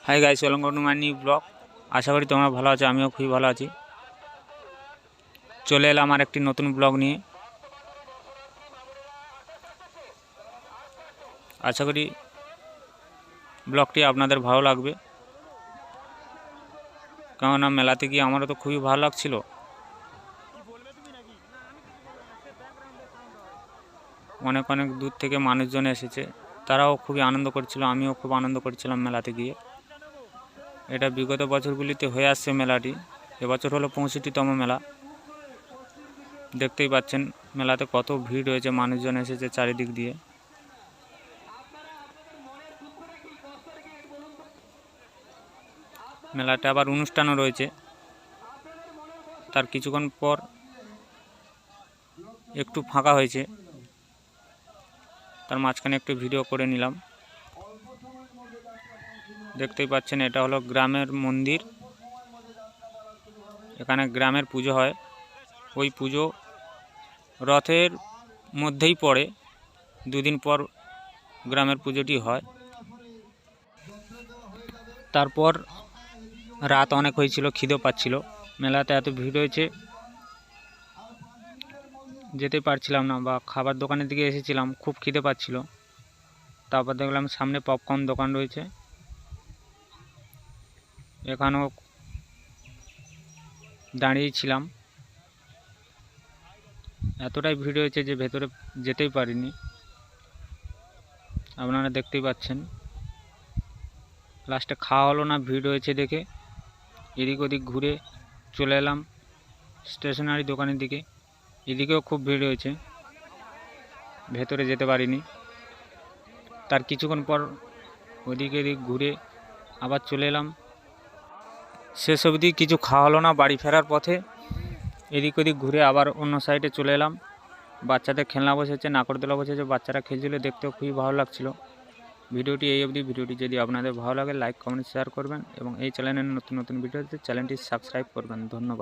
High guys, welcome to my new blog. আশা করি তোমরা ভালো আছো, আমিও খুবই ভালো আছি। চলে এলাম আমার একটি নতুন ব্লগ নিয়ে। আশা করি ব্লগটি আপনাদের ভালো লাগবে, কেননা মেলাতে গিয়ে আমারও তো খুবই ভালো লাগছিল। অনেক অনেক দূর থেকে মানুষজন এসেছে, তারাও খুবই আনন্দ করছিল, আমিও খুব আনন্দ করছিলাম মেলাতে গিয়ে। এটা বিগত বছরগুলিতে হয়ে আসছে মেলাটি, এবছর হলো 65তম মেলা। দেখতেই পাচ্ছেন মেলাতে কত ভিড় হয়েছে, মানুষজন এসেছে চারিদিক দিয়ে। মেলাতে আবার অনুষ্ঠানও রয়েছে, তার কিছুক্ষণ পর একটু ফাঁকা হয়েছে, তার মাঝখানে একটু ভিডিও করে নিলাম। দেখতেই পাচ্ছেন এটা হলো গ্রামের মন্দির। এখানে গ্রামের পুজো হয়, ওই পুজো রথের মধ্যেই পড়ে, দুদিন পর গ্রামের পুজোটি হয়। তারপর রাত অনেক হয়েছিল, খিদেও পাচ্ছিল, মেলাতে এত ভিড় হয়েছে যেতে পারছিলাম না, বা খাবার দোকানের দিকে এসেছিলাম, খুব খিদে পাচ্ছিল। তারপর দেখলাম সামনে পপকর্ন দোকান রয়েছে, এখানেও দাঁড়িয়েছিলাম। এতটাই ভিড় হয়েছে যে ভেতরে যেতেই পারিনি, আপনারা দেখতেই পাচ্ছেন। লাস্টে খাওয়া হলো না, ভিড় হয়েছে দেখে এদিক ওদিক ঘুরে চলে এলাম স্টেশনারি দোকানের দিকে। এদিকেও খুব ভিড় হয়েছে, ভেতরে যেতে পারিনি। তার কিছুক্ষণ পর ওদিক এদিক ঘুরে আবার চলে এলাম। শেষ অবধি কিছু খাওয়া হলো না, বাড়ি ফেরার পথে এদিক ওদিক ঘুরে আবার অন্য সাইডে চলে এলাম। বাচ্চাদের খেলনা বসেছে, নাকরদোলা বসেছে, বাচ্চারা খেলছিল, দেখতেও খুবই ভালো লাগছিল। ভিডিওটি এই অবধি। ভিডিওটি যদি আপনাদের ভালো লাগে লাইক কমেন্ট শেয়ার করবেন এবং এই চ্যানেলের নতুন নতুন ভিডিওতে চ্যানেলটি সাবস্ক্রাইব করবেন। ধন্যবাদ।